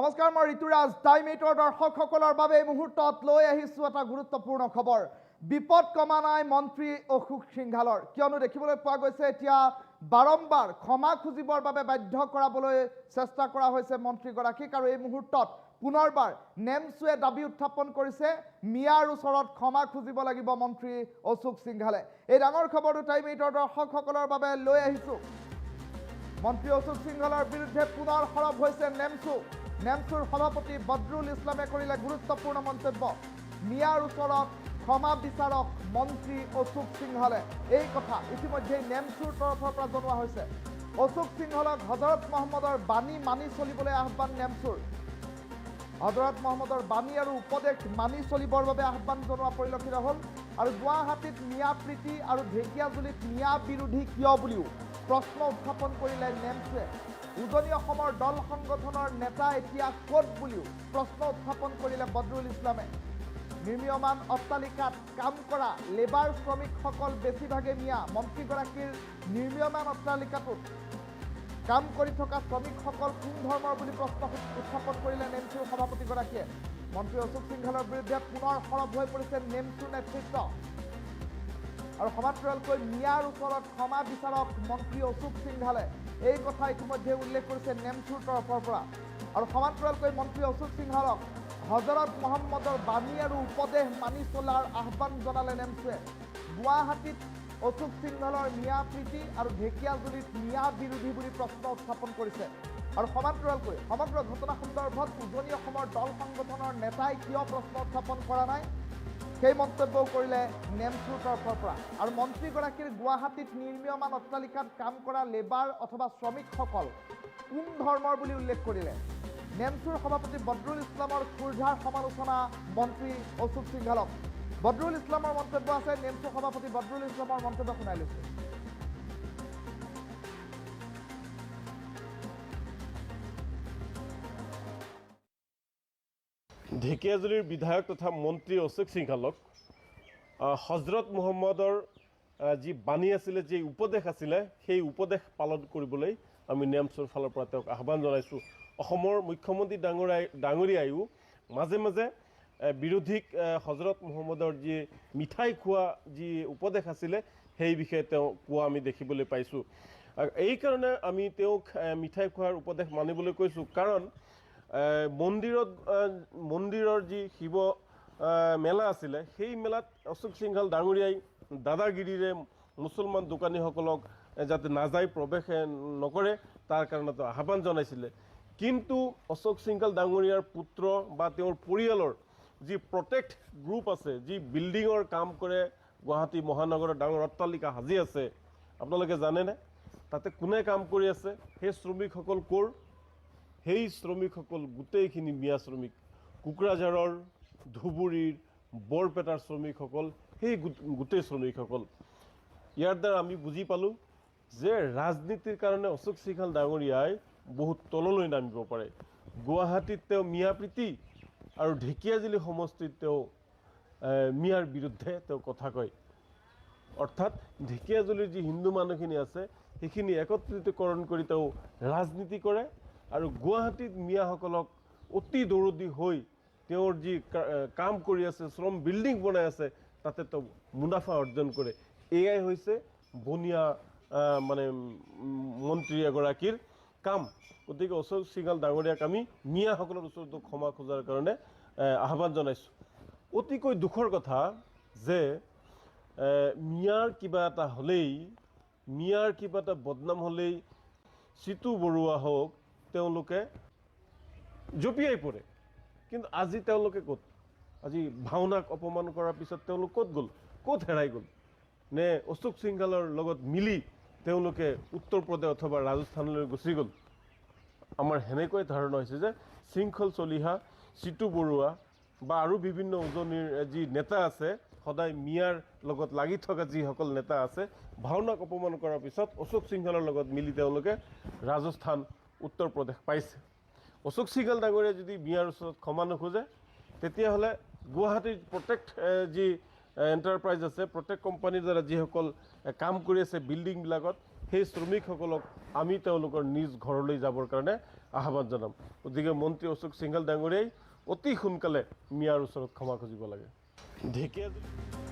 নমস্কাৰ, মই ঋতুৰাজ। টাইম 8ৰ দৰ্শকসকলৰ বাবে এই মুহূৰ্তত লৈ আহিছোঁ এটা গুৰুত্বপূৰ্ণ খবৰ। বিপদ কমা নাই মন্ত্ৰী অশোক সিংঘালৰ, কিয়নো দেখিবলৈ পোৱা গৈছে এতিয়া বাৰম্বাৰ ক্ষমা খুজিবৰ বাবে বাধ্য কৰাবলৈ চেষ্টা কৰা হৈছে মন্ত্ৰীগৰাকীক। আৰু এই মুহূৰ্তত পুনৰবাৰ নেমছুৱে দাবী উত্থাপন কৰিছে, মিয়াৰ ওচৰত ক্ষমা খুজিব লাগিব মন্ত্ৰী অশোক সিংঘালে। এই ডাঙৰ খবৰটো টাইম 8ৰ দৰ্শকসকলৰ বাবে লৈ আহিছোঁ। মন্ত্ৰী অশোক সিংঘালৰ বিৰুদ্ধে পুনৰ সৰব হৈছে নেমছুৰ সভাপতি বদৰুল ইছলামে কৰিলে গুৰুত্বপূৰ্ণ মন্তব্য। মিয়াৰ ওচৰত ক্ষমা বিচাৰক মন্ত্ৰী অশোক সিংঘালে, এই কথা ইতিমধ্যে নেমছুৰ তৰফৰ পৰা জনোৱা হৈছে। অশোক সিংঘালক হজৰত মহম্মদৰ বাণী মানি চলিবলৈ আহ্বান নেমছুৰ। হজৰত মহম্মদৰ বাণী আৰু উপদেশ মানি চলিবৰ বাবে আহ্বান জনোৱা পৰিলক্ষিত হ'ল। আৰু গুৱাহাটীত মিয়া প্ৰীতি আৰু ঢেকীয়াজুলিত মিয়া বিৰোধী কিয় বুলিও প্ৰশ্ন উত্থাপন কৰিলে নেমছুৱে। উজনি অসমৰ দল সংগঠনৰ নেতা এতিয়া ক'ত বুলিও প্ৰশ্ন উত্থাপন কৰিলে বদৰুল ইছলামে। নিৰ্মীয়মান অট্টালিকাত কাম কৰা লেবাৰ শ্ৰমিকসকল বেছিভাগে মিয়া। মন্ত্ৰীগৰাকীৰ নিৰ্মীয়মান অট্টালিকাটোত কাম কৰি থকা শ্ৰমিকসকল কোন ধৰ্মৰ বুলি প্ৰশ্ন উত্থাপন কৰিলে নেমছুৰ সভাপতিগৰাকীয়ে। মন্ত্ৰী অশোক সিংঘালৰ বিৰুদ্ধে পুনৰ সৰব হৈ পৰিছে নেমছুৰ নেতৃত্ব। আৰু সমান্তৰালকৈ মিয়াৰ ওচৰত ক্ষমা বিচাৰক মন্ত্ৰী অশোক সিংঘালে, এই কথা ইতিমধ্যে উল্লেখ কৰিছে নেমছুৰ তৰফৰ পৰা। আৰু সমান্তৰালকৈ মন্ত্ৰী অশোক সিংঘালক হজৰত মহম্মদৰ বাণী আৰু উপদেশ মানি চলাৰ আহ্বান জনালে নেমছুৱে। গুৱাহাটীত অশোক সিংঘালৰ মিয়া প্ৰীতি আৰু ঢেকীয়াজুলিত মিয়া বিৰোধী বুলি প্ৰশ্ন উত্থাপন কৰিছে। আৰু সমান্তৰালকৈ সমগ্ৰ ঘটনা সন্দৰ্ভত উজনি অসমৰ দল সংগঠনৰ নেতাই কিয় প্ৰশ্ন উত্থাপন কৰা নাই, সেই মন্তব্যও কৰিলে নেমছুৰ তৰফৰ পৰা। আৰু মন্ত্ৰীগৰাকীৰ গুৱাহাটীত নিৰ্মীয়মান অট্টালিকাত কাম কৰা লেবাৰ অথবা শ্ৰমিকসকল কোন ধৰ্মৰ বুলি উল্লেখ কৰিলে। নেমছুৰ সভাপতি বদৰুল ইছলামৰ খুৰঝাৰ সমালোচনা মন্ত্ৰী অশোক সিংঘালক। বদৰুল ইছলামৰ মন্তব্য আছে, নেমছুৰ সভাপতি বদৰুল ইছলামৰ মন্তব্য শুনাই লৈছোঁ। ঢেকীয়াজুলিৰ বিধায়ক তথা মন্ত্ৰী অশোক সিংঘালক হজৰত মহম্মদৰ যি বাণী আছিলে, যি উপদেশ আছিলে, সেই উপদেশ পালন কৰিবলৈ আমি নেমছৰ ফালৰ পৰা তেওঁক আহ্বান জনাইছোঁ। অসমৰ মুখ্যমন্ত্ৰী ডাঙৰীয়ায়ো মাজে মাজে বিৰোধীক হজৰত মহম্মদৰ যি মিঠাই খোৱা যি উপদেশ আছিলে সেই বিষয়ে তেওঁ কোৱা আমি দেখিবলৈ পাইছোঁ। এইকাৰণে আমি তেওঁক মিঠাই খোৱাৰ উপদেশ মানিবলৈ কৈছোঁ, কাৰণ মন্দিৰৰ যি শিৱ মেলা আছিলে, সেই মেলাত অশোক সিংঘাল ডাঙৰীয়াই দাদাগিৰিৰে মুছলমান দোকানীসকলক যাতে নাযায়, প্ৰৱেশ নকৰে, তাৰ কাৰণে তেওঁ আহ্বান জনাইছিলে। কিন্তু অশোক সিংঘাল ডাঙৰীয়াৰ পুত্ৰ বা তেওঁৰ পৰিয়ালৰ যি প্ৰটেক্ট গ্ৰুপ আছে, যি বিল্ডিঙৰ কাম কৰে, গুৱাহাটী মহানগৰৰ ডাঙৰ অট্টালিকা সাজি আছে, আপোনালোকে জানেনে তাতে কোনে কাম কৰি আছে? সেই শ্ৰমিকসকল ক'ৰ? সেই শ্ৰমিকসকল গোটেইখিনি মিয়া শ্ৰমিক। কোকৰাঝাৰৰ, ধুবুৰীৰ, বৰপেটাৰ শ্ৰমিকসকল, সেই গোটেই শ্ৰমিকসকল। ইয়াৰ দ্বাৰা আমি বুজি পালোঁ যে ৰাজনীতিৰ কাৰণে অশোক সিংঘাল ডাঙৰীয়াই বহুত তললৈ নামিব পাৰে। গুৱাহাটীত তেওঁ মিয়া প্ৰীতি আৰু ঢেকীয়াজুলি সমষ্টিত তেওঁ মিয়াৰ বিৰুদ্ধে তেওঁ কথা কয়। অৰ্থাৎ ঢেকীয়াজুলিৰ যি হিন্দু মানুহখিনি আছে সেইখিনি একত্ৰিতকৰণ কৰি তেওঁ ৰাজনীতি কৰে, আৰু গুৱাহাটীত মিয়াসকলক অতি দৰদী হৈ তেওঁৰ যি কাম কৰি আছে, শ্ৰম বিল্ডিং বনাই আছে, তাতে তেওঁ মুনাফা অৰ্জন কৰে। এয়াই হৈছে বনিয়া মন্ত্ৰী এগৰাকীৰ কাম। গতিকে অশোক সিংঘাল ডাঙৰীয়াক আমি মিয়াসকলৰ ওচৰত ক্ষমা খোজাৰ কাৰণে আহ্বান জনাইছোঁ। অতিকৈ দুখৰ কথা যে মিয়াৰ কিবা এটা হ'লেই, মিয়াৰ কিবা এটা বদনাম হ'লেই চিতু বৰুৱা হওক, তেওঁলোকে জঁপিয়াই পৰে। কিন্তু আজি তেওঁলোকে ক'ত? আজি ভাওনাক অপমান কৰাৰ পিছত তেওঁলোক ক'ত গ'ল? ক'ত হেৰাই গ'ল? নে অশোক সিংঘালৰ লগত মিলি তেওঁলোকে উত্তৰ প্ৰদেশ অথবা ৰাজস্থানলৈ গুচি গ'ল? আমাৰ সেনেকৈ ধাৰণা হৈছে যে শৃংখল চলিহা, চিতু বৰুৱা বা আৰু বিভিন্ন উজনিৰ যি নেতা আছে, সদায় মিয়াৰ লগত লাগি থকা যিসকল নেতা আছে, ভাওনাক অপমান কৰাৰ পিছত অশোক সিংঘালৰ লগত মিলি তেওঁলোকে ৰাজস্থান, উত্তৰ প্ৰদেশ পাইছে। অশোক সিংঘাল ডাঙৰীয়াই যদি মিয়াৰ ওচৰত ক্ষমা নোখোজে, তেতিয়াহ'লে গুৱাহাটীৰ প্ৰটেক্ট যি এণ্টাৰপ্ৰাইজ আছে, প্ৰটেক্ট কোম্পানীৰ দ্বাৰা যিসকল কাম কৰি আছে বিল্ডিংবিলাকত, সেই শ্ৰমিকসকলক আমি তেওঁলোকৰ নিজ ঘৰলৈ যাবৰ কাৰণে আহ্বান জনাম গতিকে মন্ত্ৰী অশোক সিংঘাল ডাঙৰীয়াই অতি সোনকালে মিয়াৰ ওচৰত ক্ষমা খুজিব লাগে ঢেকীয়াজুলি